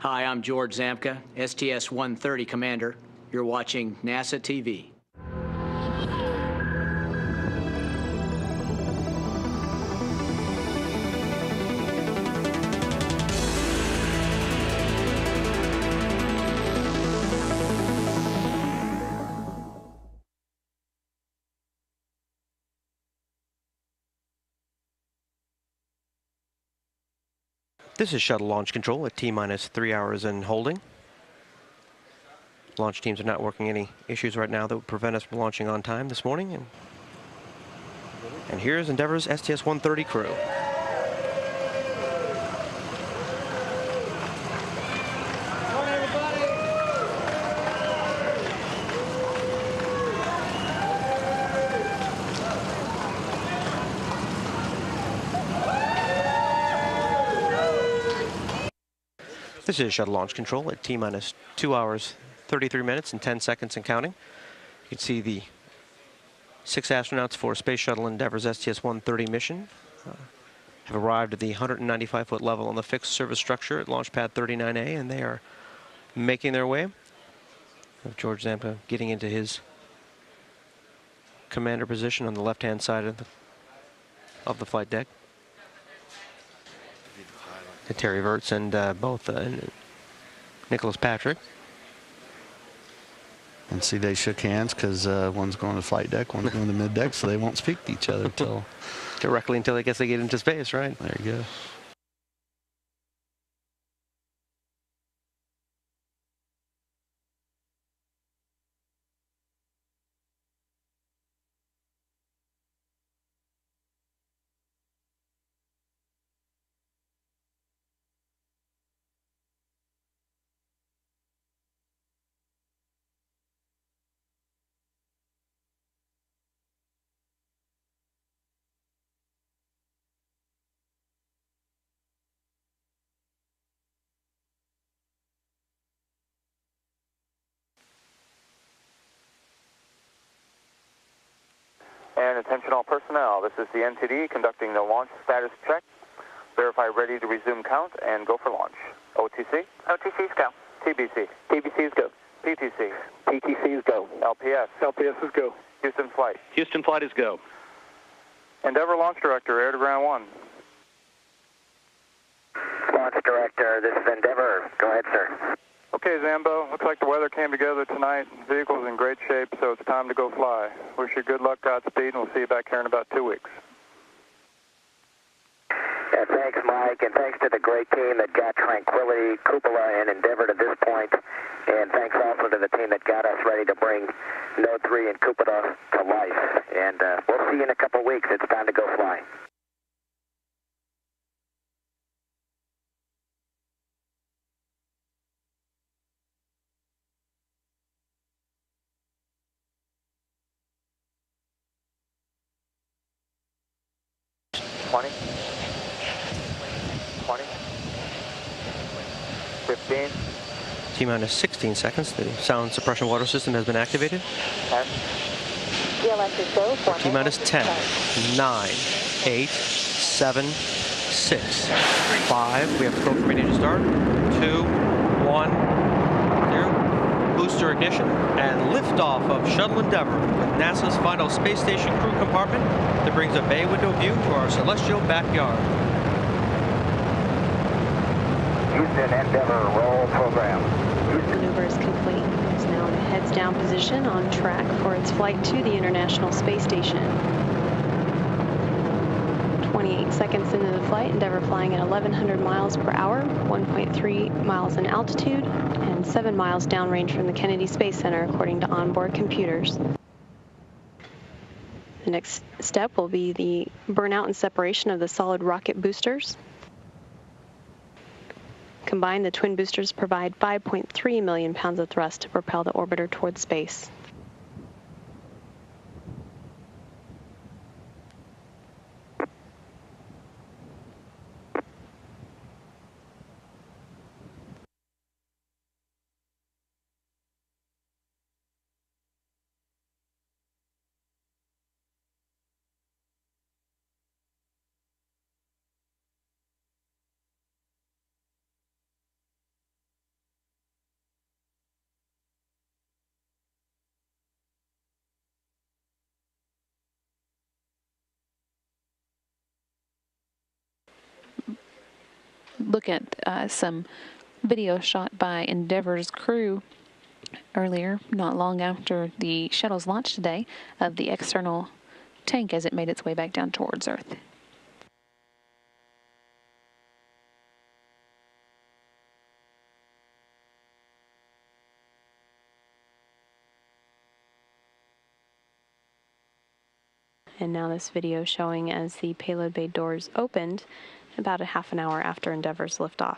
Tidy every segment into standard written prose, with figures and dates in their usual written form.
Hi, I'm George Zamka, STS-130 commander. You're watching NASA TV. This is shuttle launch control at T-minus 3 hours and holding. Launch teams are not working any issues right now that would prevent us from launching on time this morning. And here's Endeavour's STS-130 crew. This is shuttle launch control at T-minus 2 hours, 33 minutes and 10 seconds and counting. You can see the 6 astronauts for Space Shuttle Endeavour's STS-130 mission have arrived at the 195-foot level on the fixed service structure at Launch Pad 39A, and they are making their way. With George Zampa getting into his commander position on the left-hand side of the flight deck. Terry Virts and both Nicholas Patrick. And see, they shook hands because one's going to flight deck, one's going to mid deck, so they won't speak to each other until directly until I guess they get into space, right? There you go. And attention all personnel, this is the NTD conducting the launch status check. Verify ready to resume count and go for launch. OTC? OTC's go. TBC? TBC's go. PTC? PTC's go. LPS? LPS is go. Houston flight? Houston flight is go. Endeavour launch director, air to ground 1. Launch director, this is Endeavour. Go ahead, sir. Okay, Zambo, looks like the weather came together tonight. The vehicle's in great shape, so it's time to go fly. Wish you good luck, Godspeed, and we'll see you back here in about 2 weeks. Yeah, thanks, Mike, and thanks to the great team that got Tranquility, Cupola, and Endeavour to this point. And thanks also to the team that got us ready to bring Node 3 and Cupola to life. And we'll see you in a couple weeks. It's time to go fly. Twenty. 15. T-minus 16 seconds. The sound suppression water system has been activated. 10. T-minus 10, 9, 8, 7, 6, 5. We have program ready to start. 2, 1, 0. Booster ignition and liftoff of Shuttle Endeavour with NASA's final space station crew compartment that brings a bay window view to our celestial backyard. Houston Endeavour, roll program. Maneuver is complete. It's now in a heads-down position on track for its flight to the International Space Station. 28 seconds into the flight, Endeavour flying at 1,100 miles per hour, 1.3 miles in altitude, and 7 miles downrange from the Kennedy Space Center, according to onboard computers. The next step will be the burnout and separation of the solid rocket boosters. Combined, the twin boosters provide 5.3 million pounds of thrust to propel the orbiter toward space. look at some video shot by Endeavour's crew earlier, not long after the shuttle's launch today, of the external tank as it made its way back down towards Earth. And now this video showing as the payload bay doors opened about a half an hour after Endeavour's liftoff.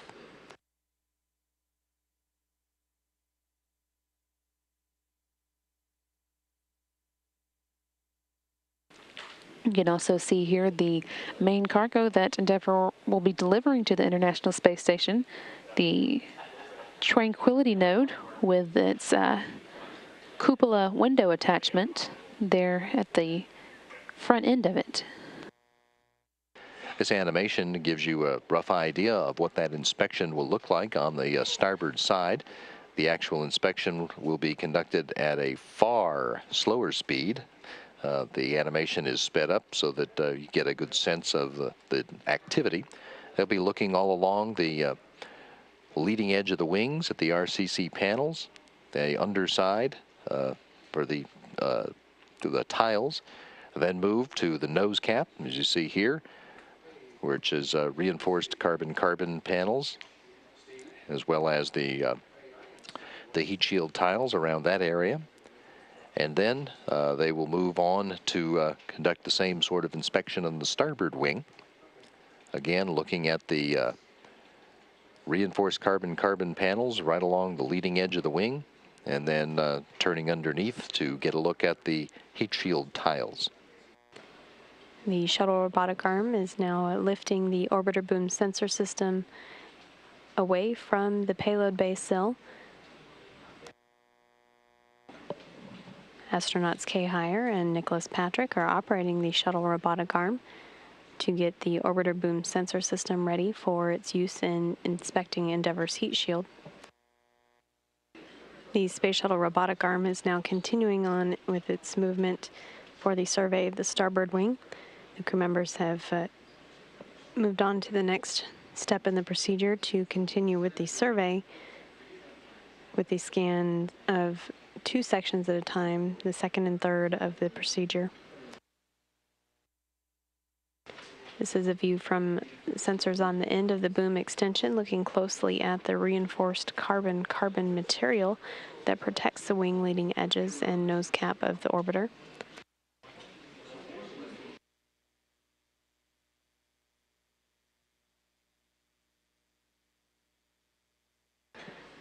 You can also see here the main cargo that Endeavour will be delivering to the International Space Station, the Tranquility node with its cupola window attachment there at the front end of it. This animation gives you a rough idea of what that inspection will look like on the starboard side. The actual inspection will be conducted at a far slower speed. The animation is sped up so that you get a good sense of the activity. They'll be looking all along the leading edge of the wings at the RCC panels, the underside for the tiles, then move to the nose cap, as you see here, which is reinforced carbon-carbon panels, as well as the heat shield tiles around that area. And then they will move on to conduct the same sort of inspection on the starboard wing. Again, looking at the reinforced carbon-carbon panels right along the leading edge of the wing, and then turning underneath to get a look at the heat shield tiles. The shuttle robotic arm is now lifting the orbiter boom sensor system away from the payload bay sill. Astronauts Kay Heyer and Nicholas Patrick are operating the shuttle robotic arm to get the orbiter boom sensor system ready for its use in inspecting Endeavour's heat shield. The Space Shuttle robotic arm is now continuing on with its movement for the survey of the starboard wing. The crew members have moved on to the next step in the procedure to continue with the survey with the scan of 2 sections at a time, the second and third of the procedure. This is a view from sensors on the end of the boom extension, looking closely at the reinforced carbon-carbon material that protects the wing leading edges and nose cap of the orbiter.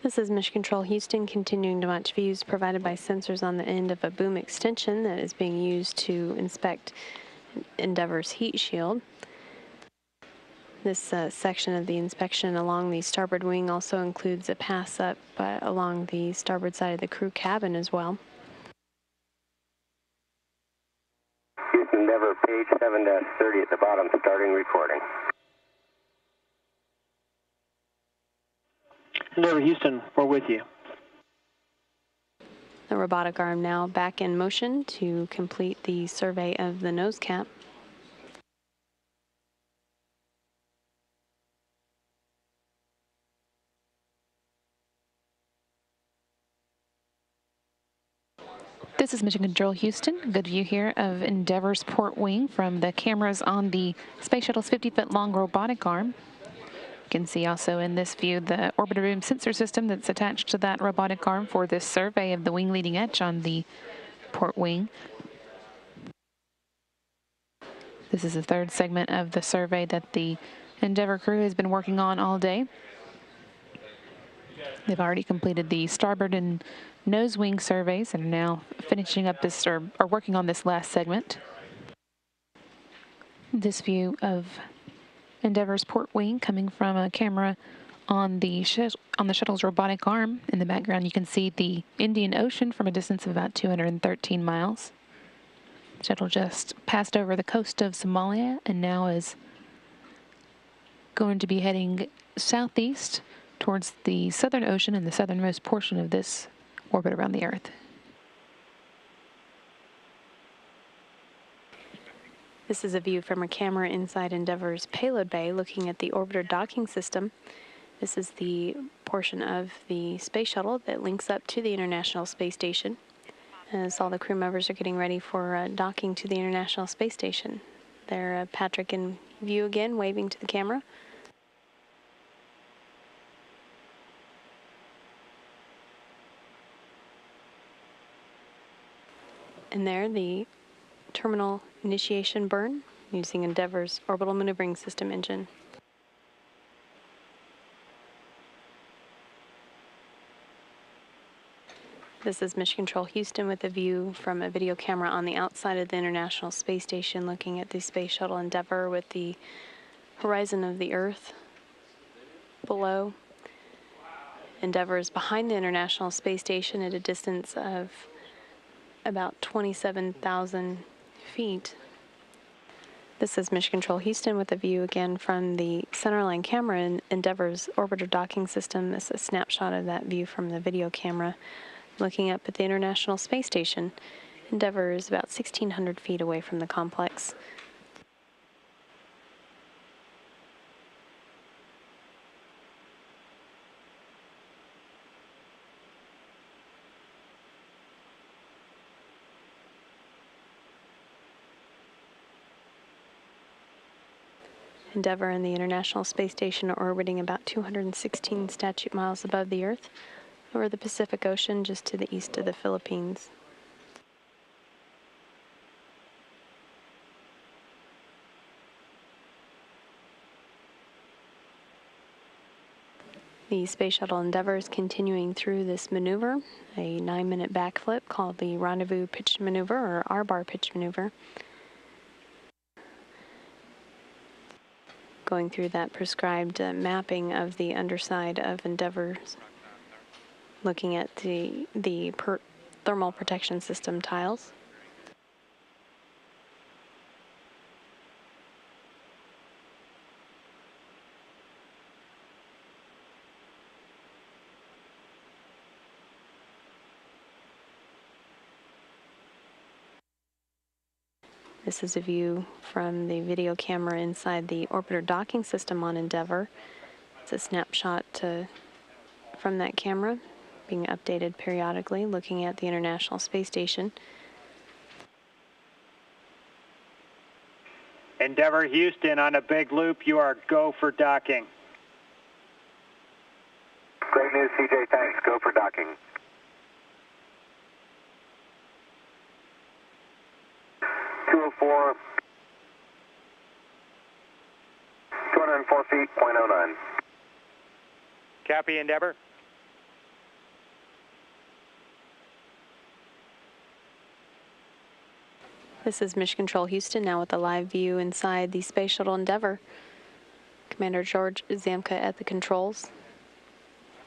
This is Mission Control Houston, continuing to watch views provided by sensors on the end of a boom extension that is being used to inspect Endeavour's heat shield. This section of the inspection along the starboard wing also includes a pass up along the starboard side of the crew cabin as well. Houston Endeavour, page 7-30 at the bottom, starting recording. Endeavour Houston, we're with you. The robotic arm now back in motion to complete the survey of the nose cap. This is Mission Control Houston. Good view here of Endeavour's port wing from the cameras on the Space Shuttle's 50-foot-long robotic arm. You can see also in this view the orbiter boom sensor system that's attached to that robotic arm for this survey of the wing leading edge on the port wing. This is the third segment of the survey that the Endeavour crew has been working on all day. They've already completed the starboard and nose wing surveys and are now finishing up this, or working on this last segment. This view of Endeavour's port wing coming from a camera on the shuttle's robotic arm. In the background, you can see the Indian Ocean from a distance of about 213 miles. The shuttle just passed over the coast of Somalia and now is going to be heading southeast towards the Southern Ocean and the southernmost portion of this orbit around the Earth. This is a view from a camera inside Endeavour's payload bay looking at the orbiter docking system. This is the portion of the space shuttle that links up to the International Space Station. As all the crew members are getting ready for docking to the International Space Station. There, Patrick in view again, waving to the camera. And there, the terminal initiation burn using Endeavour's orbital maneuvering system engine. This is Mission Control Houston with a view from a video camera on the outside of the International Space Station looking at the Space Shuttle Endeavour with the horizon of the Earth below. Endeavour is behind the International Space Station at a distance of about 27,000 feet. This is Mission Control Houston with a view again from the centerline camera in Endeavour's orbiter docking system. This is a snapshot of that view from the video camera. Looking up at the International Space Station, Endeavour is about 1,600 feet away from the complex. Endeavour and the International Space Station are orbiting about 216 statute miles above the Earth, over the Pacific Ocean just to the east of the Philippines. The Space Shuttle Endeavour is continuing through this maneuver, a 9-minute backflip called the Rendezvous Pitch Maneuver, or R-bar Pitch Maneuver. Going through that prescribed mapping of the underside of Endeavour's, looking at the thermal protection system tiles. This is a view from the video camera inside the orbiter docking system on Endeavour. It's a snapshot from that camera, being updated periodically, looking at the International Space Station. Endeavour Houston on a big loop. You are go for docking. Great news, CJ. Thanks. Go for docking. 204. 204 feet, 0.09. Copy, Endeavour. This is Mission Control Houston now with a live view inside the Space Shuttle Endeavour. Commander George Zamka at the controls,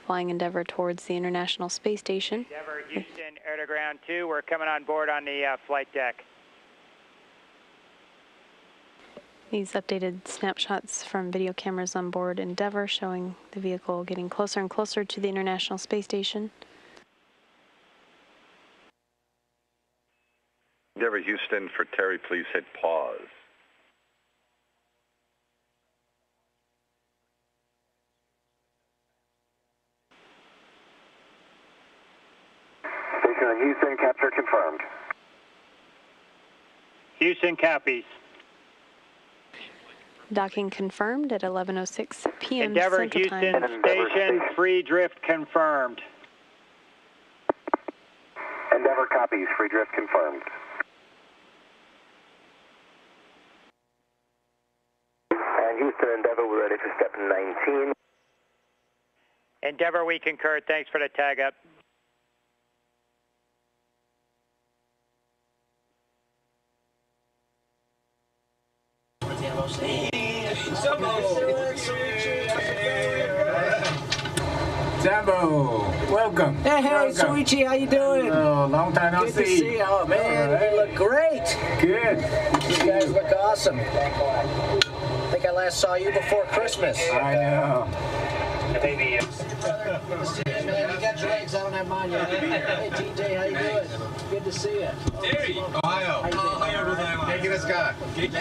flying Endeavour towards the International Space Station. Endeavour Houston, air to ground 2. We're coming on board on the flight deck. These updated snapshots from video cameras on board Endeavour showing the vehicle getting closer and closer to the International Space Station. Endeavour Houston, for Terry, please hit pause. Station in Houston, capture confirmed. Houston copies. Docking confirmed at 11:06 p.m. Endeavour Central Houston Time. Station, free drift confirmed. Endeavour copies, free drift confirmed. And Houston, Endeavour, we're ready for step 19. Endeavour, we concur. Thanks for the tag up. Sambo, welcome. Hey, welcome. Soichi, how you doing? Oh, long time no Good see. to see you. Oh, man, Right. you look great. Good. You guys look awesome. I think I last saw you before Christmas. I know. Hey, man, you got your legs. I don't have mine yet. Hey, TJ, how you doing? Good to see you. Terry, Ohio. Scott. Good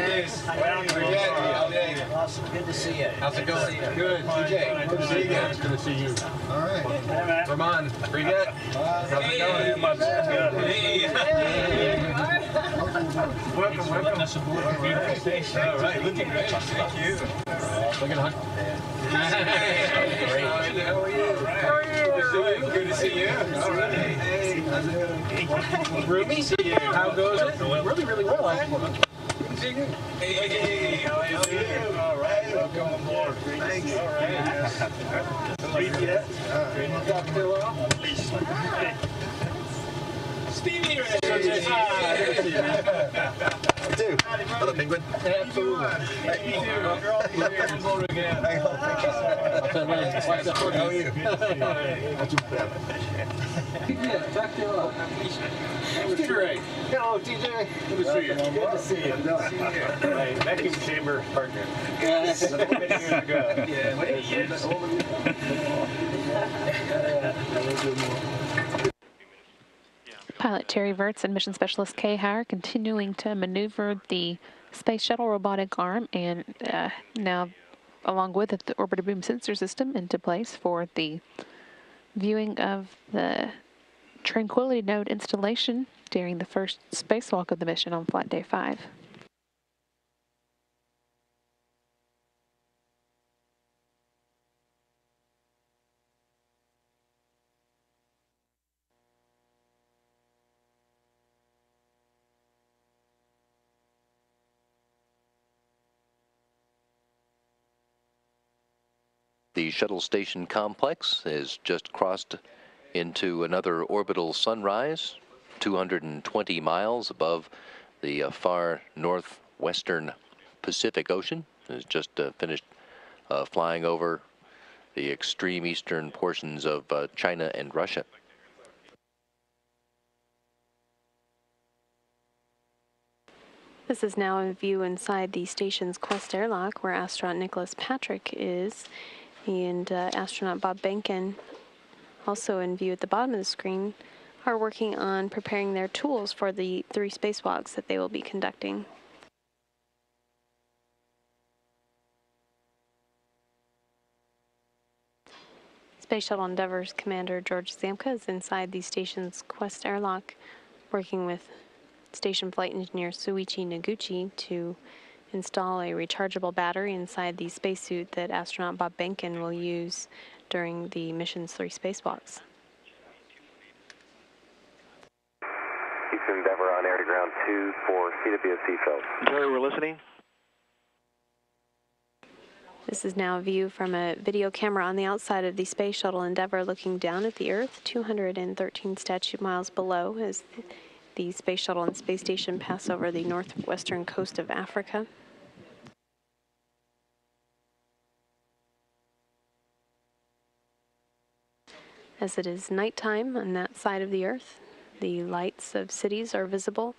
Awesome. Good to see you. How's it going? Good. TJ, good to see you again. Good to see you. All right. Vermont, pretty good. How's it going? Welcome. Beautiful station. All right. Looking great. Thank you. Looking hot. Great. How are you? Good to see you. All right. Hey, how's it going? Ruby, how goes it? Really, really well. Good to see you. Hey, how are you? All right. Welcome aboard. Thanks. All right. Sweet yet? Cocktail off? Stevie, right? Good to see you. Too. Hello, Penguin. Absolutely. Hey, you're all here on board again. How are you? Not too bad. Cocktail off. Ray. Hello, TJ. Good to see you. Good to see you. My vacuum chamber partner. Yes. Many years ago. Yeah. Pilot Terry Virts and Mission Specialist Kay Hire continuing to maneuver the Space Shuttle robotic arm, and now, along with it, the orbiter boom sensor system into place for the viewing of the Tranquility node installation during the first spacewalk of the mission on flight day 5. The shuttle station complex has just crossed into another orbital sunrise, 220 miles above the far northwestern Pacific Ocean. It has just finished flying over the extreme eastern portions of China and Russia. This is now a view inside the station's Quest airlock, where astronaut Nicholas Patrick is, and astronaut Bob Behnken, also in view at the bottom of the screen, are working on preparing their tools for the 3 spacewalks that they will be conducting. Space Shuttle Endeavour's Commander George Zamka is inside the station's Quest airlock, working with station flight engineer Suichi Noguchi to install a rechargeable battery inside the spacesuit that astronaut Bob Behnken will use during the mission's 3 spacewalks. Houston Endeavour on air to ground 2 for CWSC Phelps. Jerry, we're listening. This is now a view from a video camera on the outside of the Space Shuttle Endeavour, looking down at the Earth, 213 statute miles below, as the Space Shuttle and Space Station pass over the northwestern coast of Africa. As it is nighttime on that side of the Earth, the lights of cities are visible.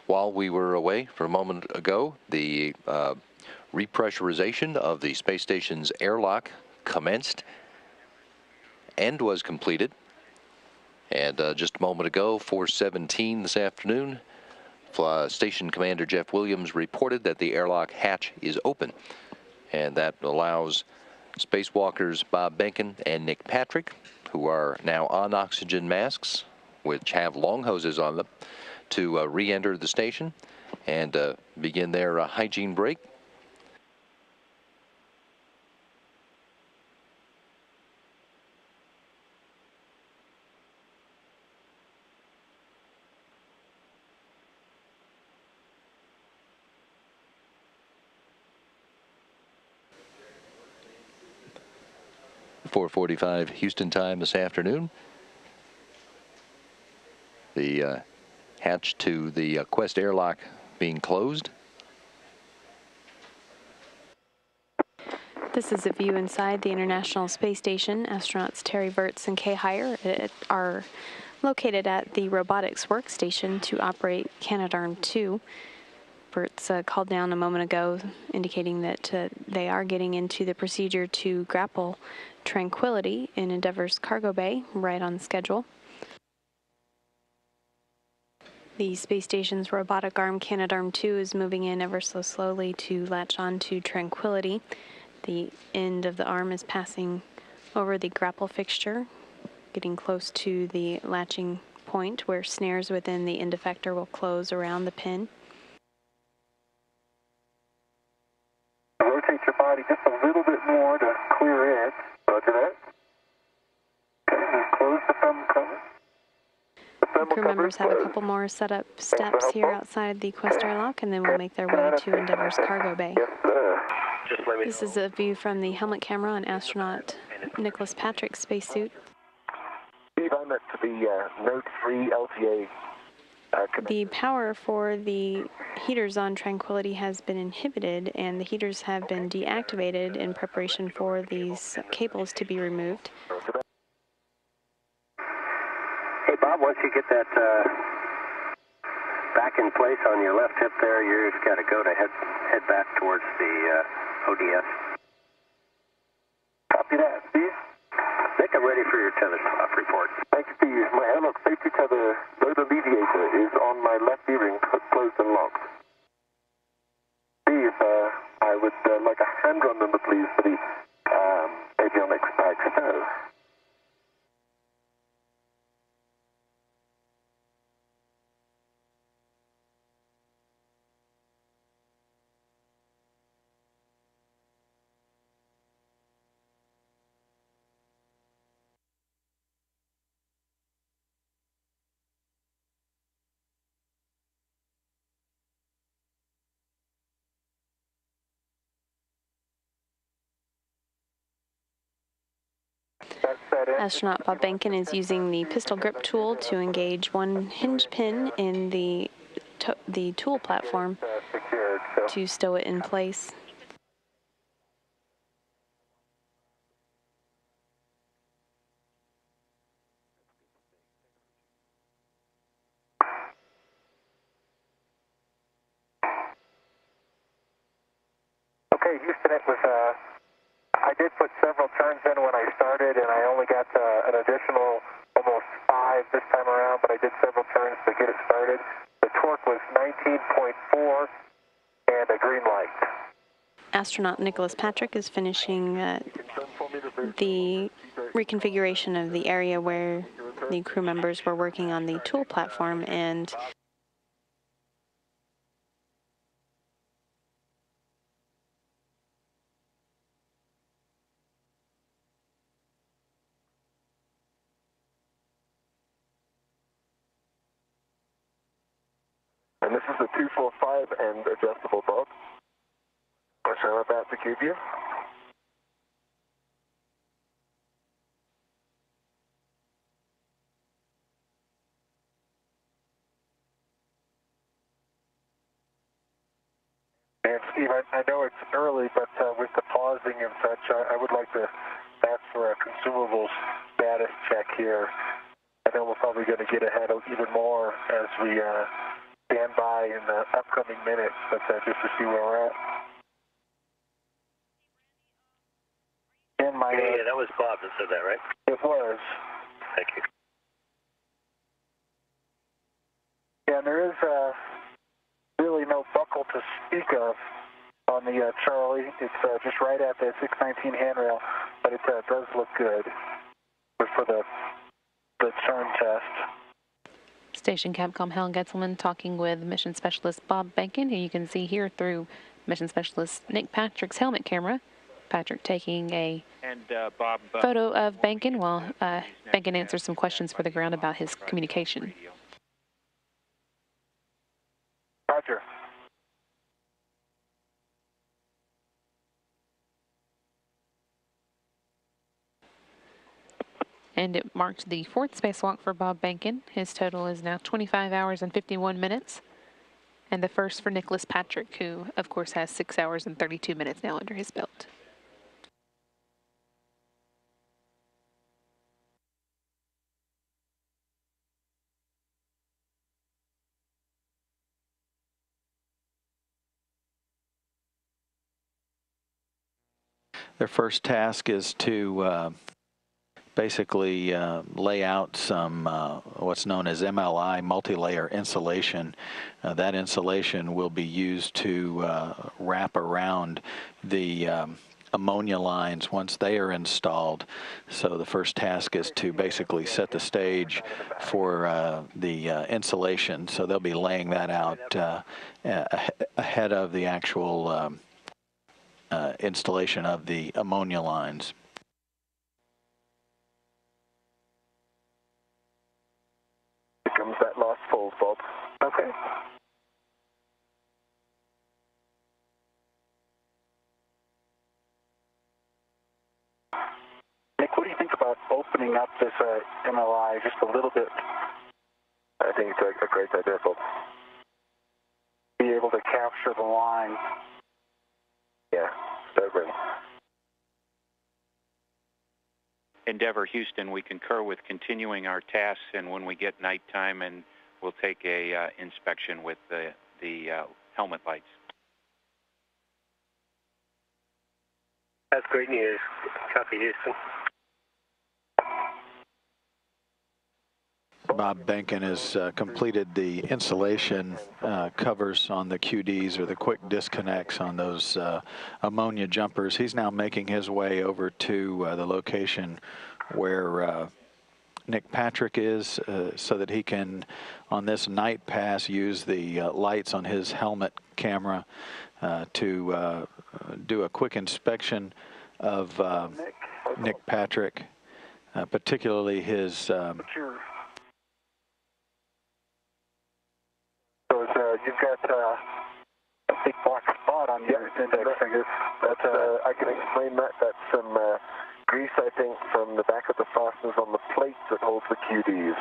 While we were away for a moment ago, the repressurization of the space station's airlock commenced and was completed. And just a moment ago, 4:17 this afternoon, Station Commander Jeff Williams reported that the airlock hatch is open, and that allows spacewalkers Bob Behnken and Nick Patrick, who are now on oxygen masks, which have long hoses on them, to re-enter the station and begin their hygiene break. .45 Houston time this afternoon. The hatch to the Quest airlock being closed. This is a view inside the International Space Station. Astronauts Terry Virts and Kay Heyer are located at the robotics workstation to operate Canadarm2. Virts called down a moment ago indicating that they are getting into the procedure to grapple Tranquility in Endeavour's cargo bay, right on schedule. The space station's robotic arm, Canadarm2, is moving in ever so slowly to latch on to Tranquility. The end of the arm is passing over the grapple fixture, getting close to the latching point where snares within the end effector will close around the pin. Rotate your body just a little bit more to clear it. Roger that. Okay, close the thumb cover. Crew members have a couple more setup steps here outside the Quest airlock, and then will make their way to Endeavour's cargo bay. This is a view from the helmet camera on astronaut Nicholas Patrick's spacesuit. Steve, I'm at the Note 3 LTA. The power for the heaters on Tranquility has been inhibited, and the heaters have been deactivated in preparation for these cables to be removed. Hey, Bob, once you get that back in place on your left hip there, you just got to go to head back towards the ODS. Copy that, Steve. Nick, I'm ready for your tether off report. Thanks, Steve. My airlock safety tether load alleviator is on my left D-ring, closed and locked. Steve, I would like a hand run number, please, for the avionics bag. Astronaut Bob Behnken is using the pistol grip tool to engage one hinge pin in the tool platform to stow it in place. Okay, Houston, it was, I did put several turns in when I started, and I only got an additional almost 5 this time around, but I did several turns to get it started. The torque was 19.4 and a green light. Astronaut Nicholas Patrick is finishing the reconfiguration of the area where the crew members were working on the tool platform, and And this is the 245 and adjustable bob, which I'm about to give you. And Steve, I know it's early, but with the pausing and such, I would like to ask for a consumables status check here. I know we're probably going to get ahead of even more as we stand by in the upcoming minutes, but just to see where we're at. In my Yeah, that was Bob that said that, right? It was. Thank you. Yeah, and there is really no buckle to speak of on the Charlie. It's just right at the 619 handrail, but it does look good for the turn test. Station Capcom Helen Getzelman talking with Mission Specialist Bob Benkin, who you can see here through Mission Specialist Nick Patrick's helmet camera. Patrick taking a photo of Benkin while Benkin answers some questions for the ground about his communication. Roger. And it marked the 4th spacewalk for Bob Benkin. His total is now 25 hours and 51 minutes. And the first for Nicholas Patrick, who, of course, has 6 hours and 32 minutes now under his belt. Their first task is to basically lay out some what's known as MLI, multi-layer insulation. That insulation will be used to wrap around the ammonia lines once they are installed. So the first task is to basically set the stage for the insulation. So they'll be laying that out ahead of the actual installation of the ammonia lines. Here comes that last fold, Bob. Okay. Nick, what do you think about opening up this MLI just a little bit? I think it's a great idea, Bob. Be able to capture the line. Yeah, over. Endeavour, Houston, we concur with continuing our tasks, and when we get nighttime, and we'll take a inspection with the helmet lights. That's great news. Copy, Houston. Bob Benkin has completed the insulation covers on the QDs, or the quick disconnects on those ammonia jumpers. He's now making his way over to the location where Nick Patrick is, so that he can, on this night pass, use the lights on his helmet camera to do a quick inspection of Nick Patrick, particularly his So you've got a big black spot on your index finger. That's, I can explain that. That's some grease, I think, from the back of the fasteners on the plate that holds the QDs.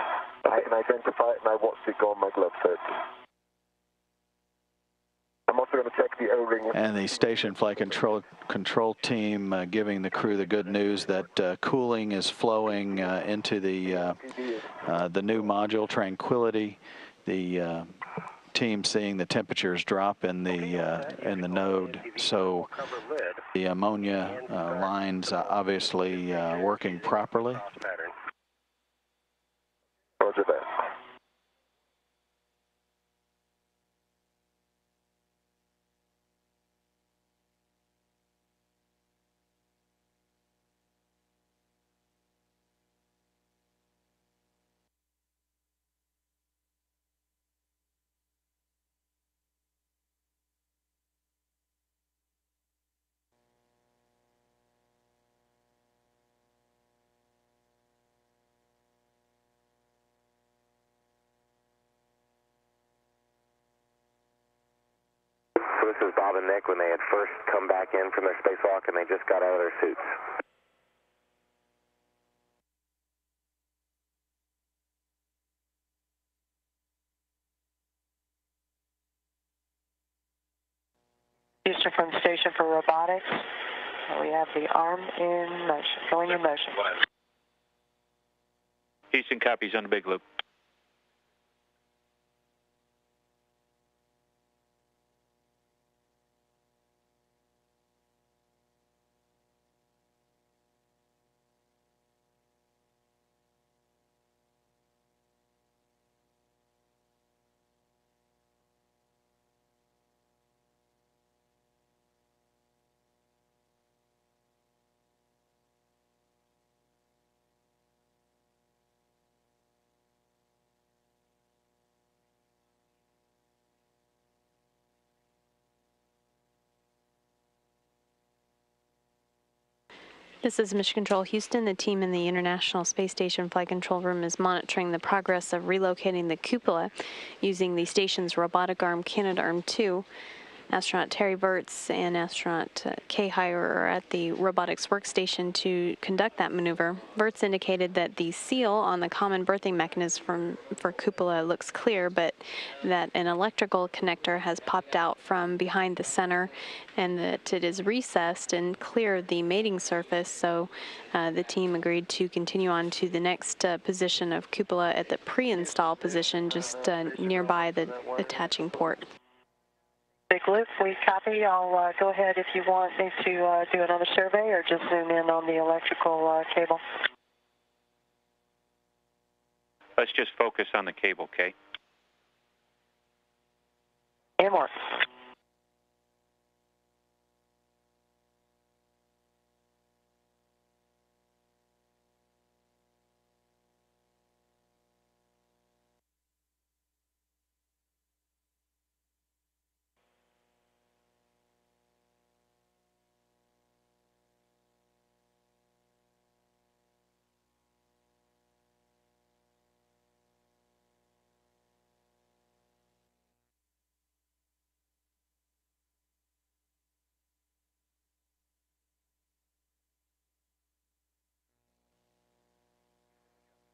I can identify it, and I watched it go on my glove set. I'm also going to check the O-ring. And the station flight control team giving the crew the good news that cooling is flowing into the new module, Tranquility. The team seeing the temperatures drop in the node, so the ammonia lines obviously working properly. Roger that. So this is Bob and Nick when they had first come back in from their spacewalk and they just got out of their suits. Houston from the station for robotics. We have the arm in motion, going in motion. Houston copies on the big loop. This is Mission Control Houston. The team in the International Space Station Flight Control Room is monitoring the progress of relocating the cupola using the station's robotic arm, Canadarm2. Astronaut Terry Virts and astronaut Kay Heyer are at the robotics workstation to conduct that maneuver. Virts indicated that the seal on the common berthing mechanism for cupola looks clear, but that an electrical connector has popped out from behind the center and that it is recessed and clear of the mating surface. So the team agreed to continue on to the next position of cupola at the pre-install position just nearby the attaching port. Big Loop, we copy. I'll go ahead if you want me to do another survey or just zoom in on the electrical cable. Let's just focus on the cable, Kay. And more.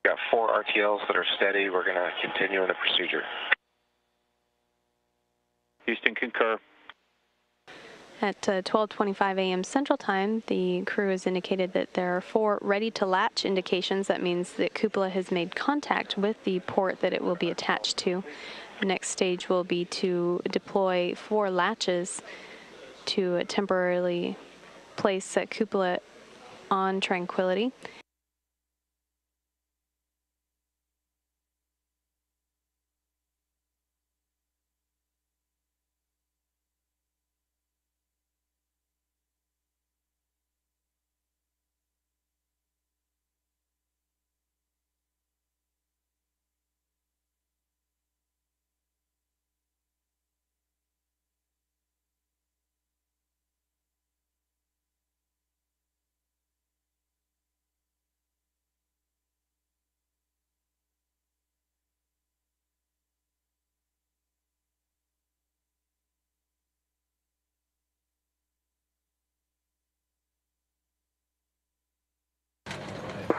Got 4 RTLs that are steady. We're going to continue in the procedure. Houston, concur. At 12:25 a.m. Central Time, the crew has indicated that there are 4 ready-to-latch indications. That means that cupola has made contact with the port that it will be attached to. The next stage will be to deploy 4 latches to temporarily place cupola on Tranquility.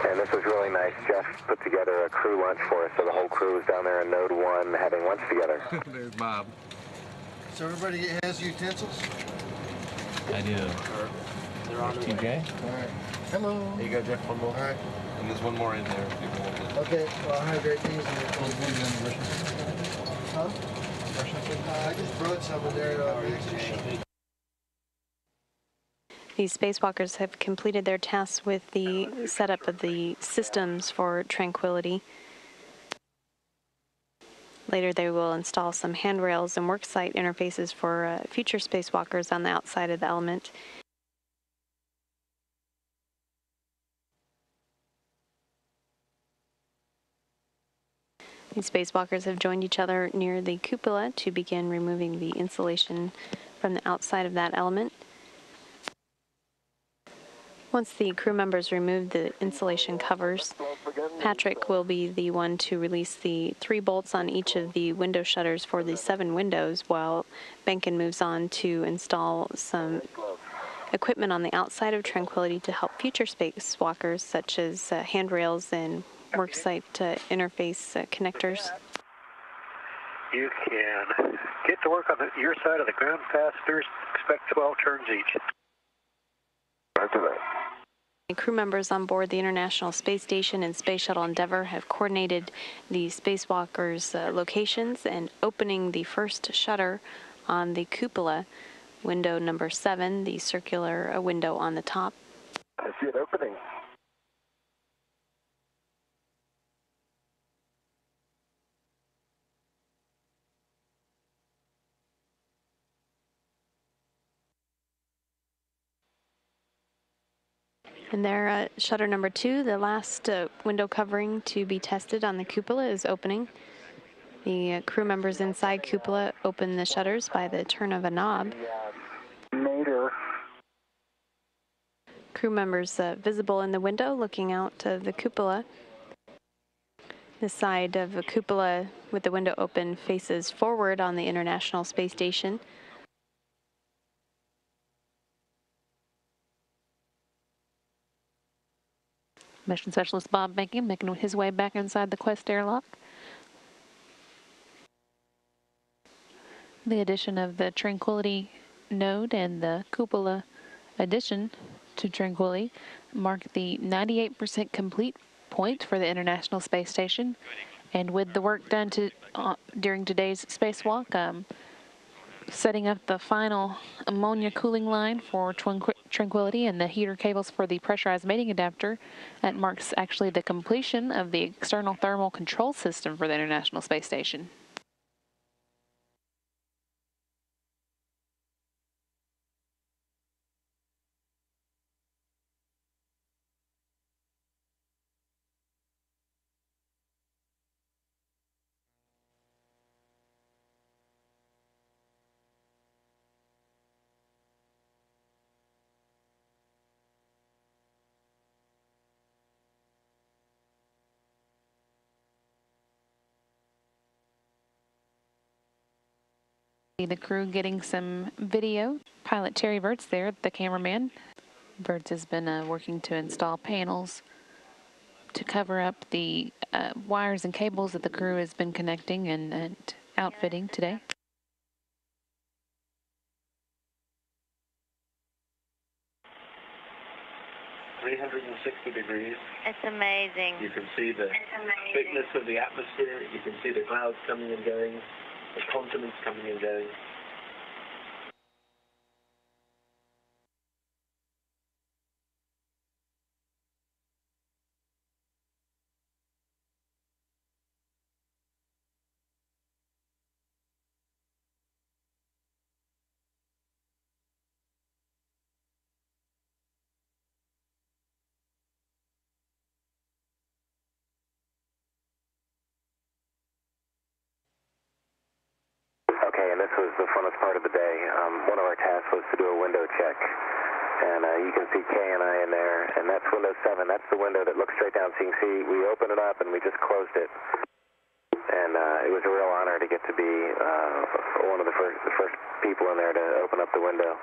And this was really nice. Jeff put together a crew lunch for us, so the whole crew was down there in Node 1 having lunch together. There's Bob. So everybody has utensils? I do. There's TJ. All right. Hello. There you go, Jeff. One more. All right. And there's one more in there. If you want it. Okay. Well, I'll hydrate these. Huh? I just brought some in there. These spacewalkers have completed their tasks with the setup of the systems for Tranquility. Later, they will install some handrails and worksite interfaces for future spacewalkers on the outside of the element. These spacewalkers have joined each other near the cupola to begin removing the insulation from the outside of that element. Once the crew members remove the insulation covers, Patrick will be the one to release the 3 bolts on each of the window shutters for the 7 windows, while Benkin moves on to install some equipment on the outside of Tranquility to help future spacewalkers, such as handrails and worksite interface connectors. You can get to work on your side of the ground fasteners. Expect 12 turns each. After that. The crew members on board the International Space Station and Space Shuttle Endeavour have coordinated the spacewalkers' locations and opening the first shutter on the cupola, window number 7, the circular window on the top. I see it opening. And there, shutter number 2, the last window covering to be tested on the cupola, is opening. The crew members inside cupola open the shutters by the turn of a knob. Mater. Crew members visible in the window looking out of the cupola. The side of the cupola with the window open faces forward on the International Space Station. Mission Specialist Bob Banking making his way back inside the Quest airlock. The addition of the Tranquility node and the cupola addition to Tranquility mark the 98% complete point for the International Space Station. And with the work done during today's spacewalk, setting up the final ammonia cooling line for Tranquility and the heater cables for the pressurized mating adapter, that marks actually the completion of the external thermal control system for the International Space Station. The crew getting some video. Pilot Terry Verts there, the cameraman. Verts has been working to install panels to cover up the wires and cables that the crew has been connecting and outfitting today. degrees. It's amazing. You can see the thickness of the atmosphere. You can see the clouds coming and going, the continents coming and going. Okay, and this was the funnest part of the day. One of our tasks was to do a window check. And you can see Kay and I in there, and that's window 7. That's the window that looks straight down. So you can see we opened it up and we just closed it. And it was a real honor to get to be one of the first people in there to open up the window.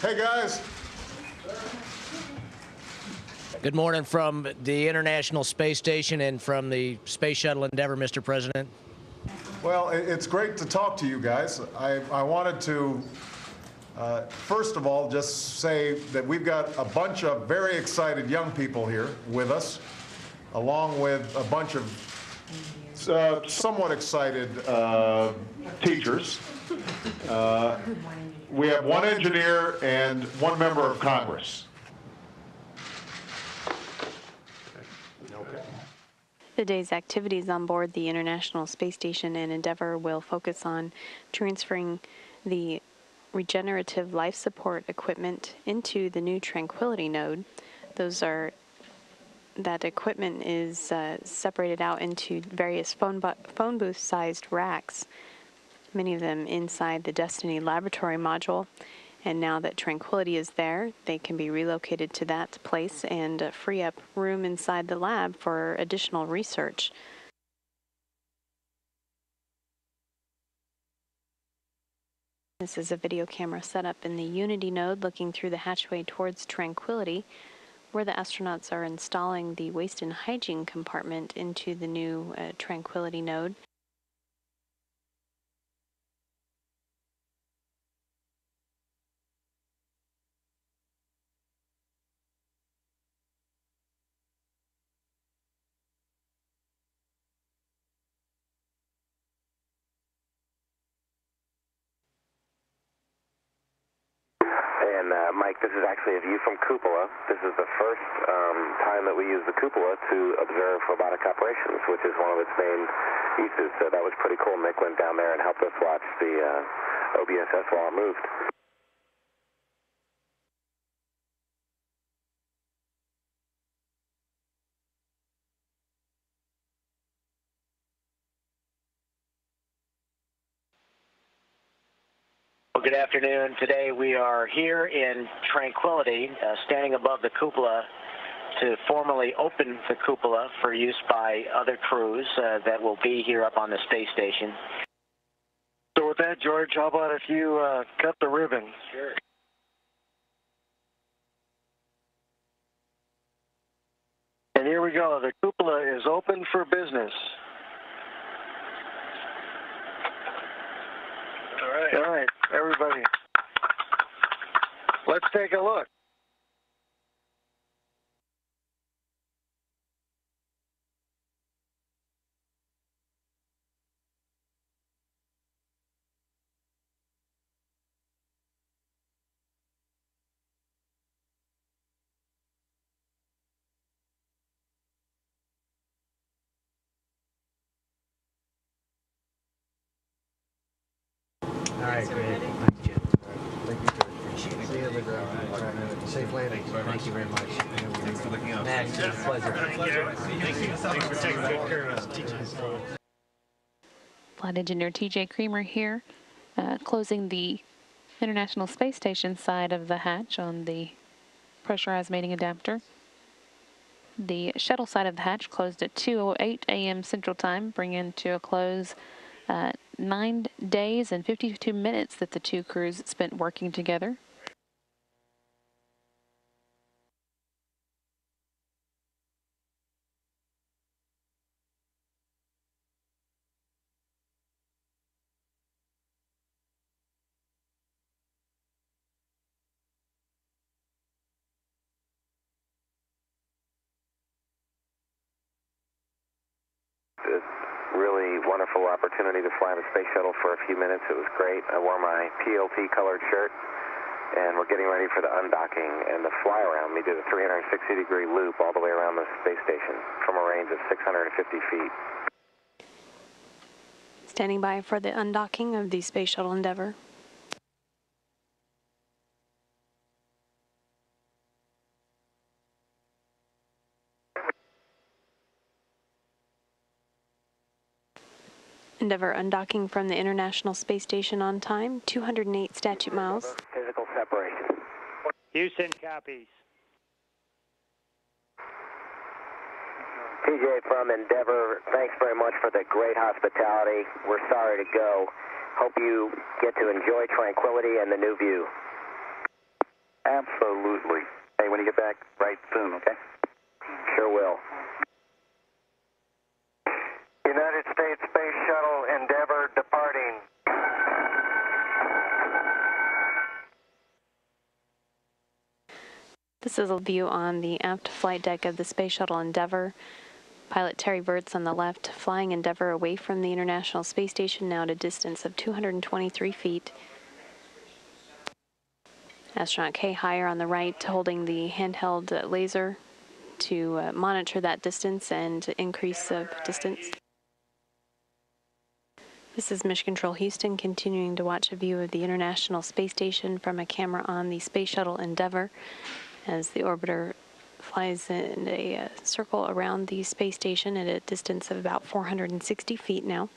Hey, guys. Good morning from the International Space Station and from the Space Shuttle Endeavour, Mr. President. Well, it's great to talk to you guys. I wanted to, first of all, just say that we've got a bunch of very excited young people here with us, along with a bunch of somewhat excited teachers. We have one engineer and one member of Congress. The day's activities on board the International Space Station and Endeavour will focus on transferring the regenerative life support equipment into the new Tranquility node. That equipment is separated out into various phone booth-sized racks, many of them inside the Destiny laboratory module. And now that Tranquility is there, they can be relocated to that place and free up room inside the lab for additional research. This is a video camera set up in the Unity node looking through the hatchway towards Tranquility, where the astronauts are installing the waste and hygiene compartment into the new Tranquility node. And Mike, this is actually a view from cupola. This is the first time that we use the cupola to observe robotic operations, which is one of its main uses. So that was pretty cool. Nick went down there and helped us watch the OBSS while it moved. good afternoon. Today we are here in Tranquility, standing above the cupola to formally open the cupola for use by other crews that will be here up on the space station. So with that, George, how about if you cut the ribbon? Sure. And here we go. The cupola is open for business. All right, everybody. Let's take a look. All right, great. Thank you. Thank you, George. Appreciate it. See you on the ground. Safe landing. Thank you very much. Thanks for looking out. Max, it's a pleasure. Thanks for taking good care of us. Flight Engineer TJ Creamer here, closing the International Space Station side of the hatch on the pressurized mating adapter. The shuttle side of the hatch closed at 2:08 a.m. Central Time, bringing to a close 9 days and 52 minutes that the two crews spent working together. Really wonderful opportunity to fly the space shuttle for a few minutes. It was great. I wore my PLT colored shirt, and we're getting ready for the undocking and the fly around. We did a 360-degree loop all the way around the space station from a range of 650 feet. Standing by for the undocking of the Space Shuttle Endeavour. Endeavour undocking from the International Space Station on time, 208 statute miles. Physical separation. Houston copies. TJ from Endeavour, thanks very much for the great hospitality. We're sorry to go. Hope you get to enjoy Tranquility and the new view. Absolutely. Hey, when you get back, right soon, okay? Sure will. United States Space Shuttle Endeavour departing. This is a view on the aft flight deck of the Space Shuttle Endeavour. Pilot Terry Virts on the left, flying Endeavour away from the International Space Station, now at a distance of 223 feet. Astronaut Kay Higher on the right, holding the handheld laser to monitor that distance and increase of distance. This is Mission Control Houston, continuing to watch a view of the International Space Station from a camera on the Space Shuttle Endeavour as the orbiter flies in a circle around the space station at a distance of about 460 feet now.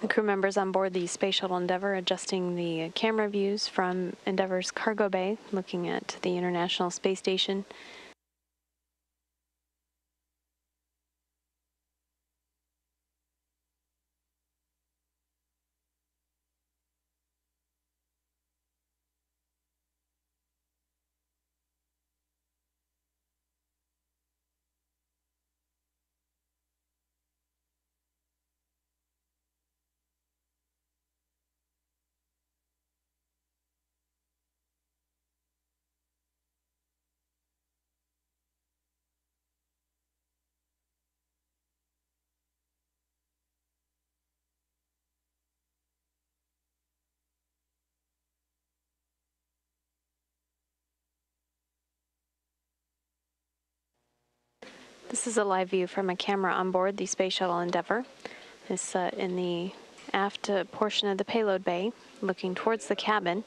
The crew members on board the Space Shuttle Endeavour adjusting the camera views from Endeavour's cargo bay, looking at the International Space Station. This is a live view from a camera on board the Space Shuttle Endeavour. It's in the aft portion of the payload bay, looking towards the cabin.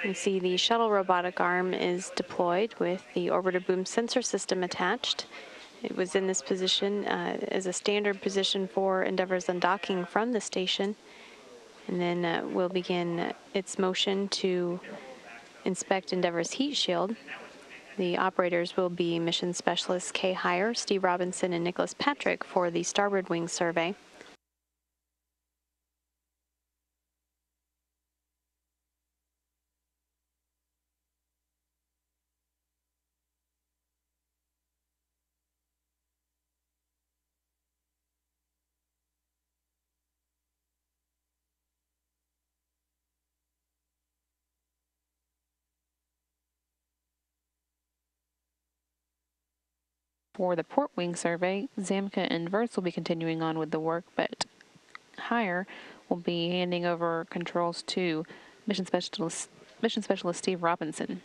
You see the shuttle robotic arm is deployed with the orbiter boom sensor system attached. It was in this position as a standard position for Endeavour's undocking from the station. And then we'll begin its motion to inspect Endeavour's heat shield. The operators will be mission specialists Kay Heyer, Steve Robinson, and Nicholas Patrick for the starboard wing survey. For the port wing survey, Zamka and Verts will be continuing on with the work, but Heyer will be handing over controls to Mission Specialist Steve Robinson.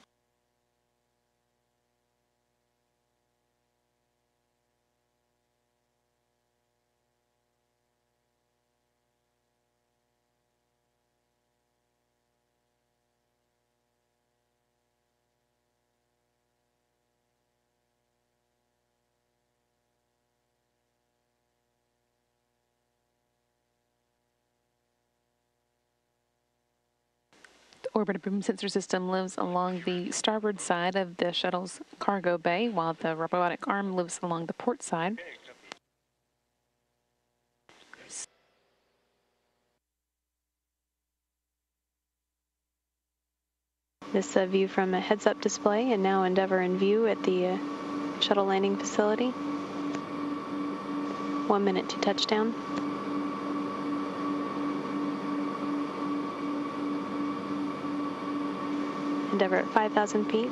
Orbiter boom sensor system lives along the starboard side of the shuttle's cargo bay, while the robotic arm lives along the port side. This view from a heads-up display, and now Endeavour in view at the shuttle landing facility. 1 minute to touchdown. Endeavour at 5,000 feet.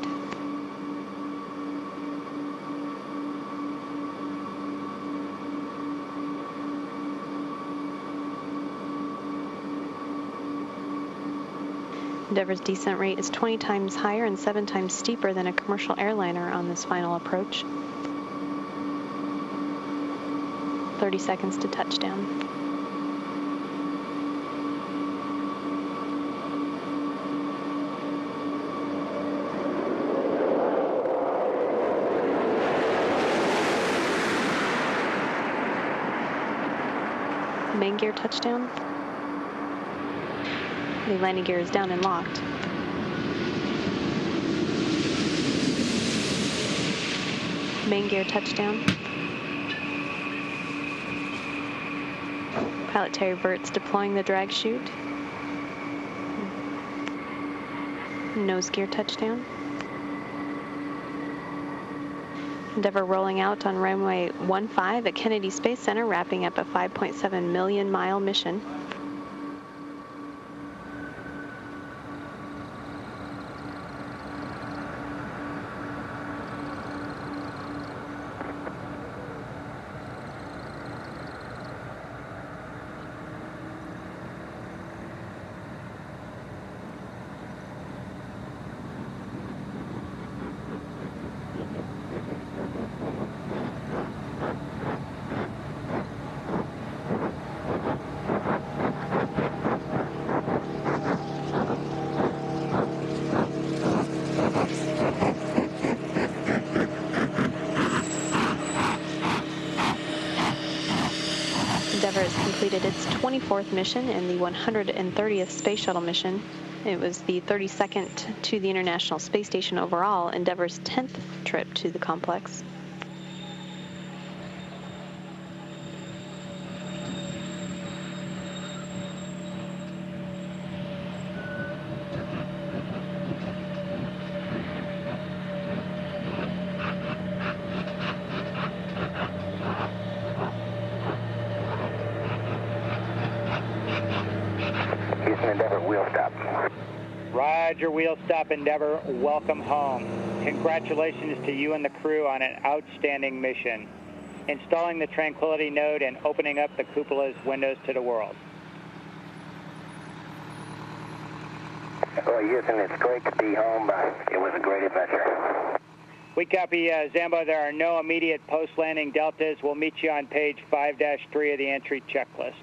Endeavour's descent rate is 20 times higher and 7 times steeper than a commercial airliner on this final approach. 30 seconds to touchdown. Main gear touchdown. The landing gear is down and locked. Main gear touchdown. Pilot Terry Verts deploying the drag chute. Nose gear touchdown. Endeavour rolling out on runway 15 at Kennedy Space Center, wrapping up a 5.7 million mile mission. Endeavour has completed its 24th mission and the 130th Space Shuttle mission. It was the 32nd to the International Space Station overall, Endeavour's 10th trip to the complex. Endeavour, wheel stop. Roger, wheel stop, Endeavour. Welcome home. Congratulations to you and the crew on an outstanding mission, installing the Tranquility node and opening up the cupola's windows to the world. Well, Houston, it's great to be home. It was a great adventure. We copy, Zambo. There are no immediate post-landing deltas. We'll meet you on page 5-3 of the entry checklist.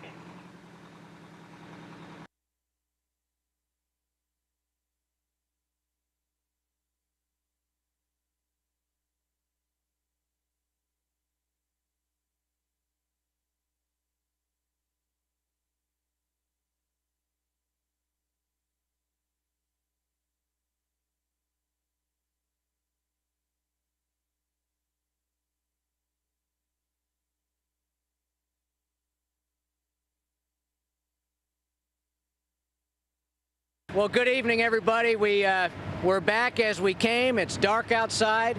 Well, good evening, everybody. We're back as we came. It's dark outside.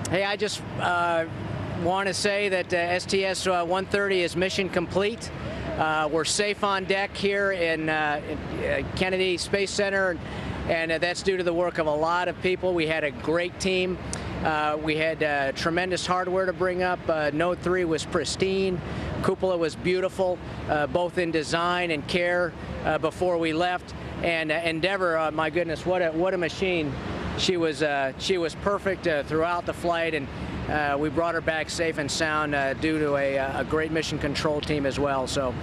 Hey, I just want to say that STS-130 is mission complete. We're safe on deck here in Kennedy Space Center, and that's due to the work of a lot of people. We had a great team. We had tremendous hardware to bring up. Node 3 was pristine. Cupola was beautiful, both in design and care before we left. And Endeavour, my goodness, what a machine. She was perfect throughout the flight, and we brought her back safe and sound due to a great mission control team as well. So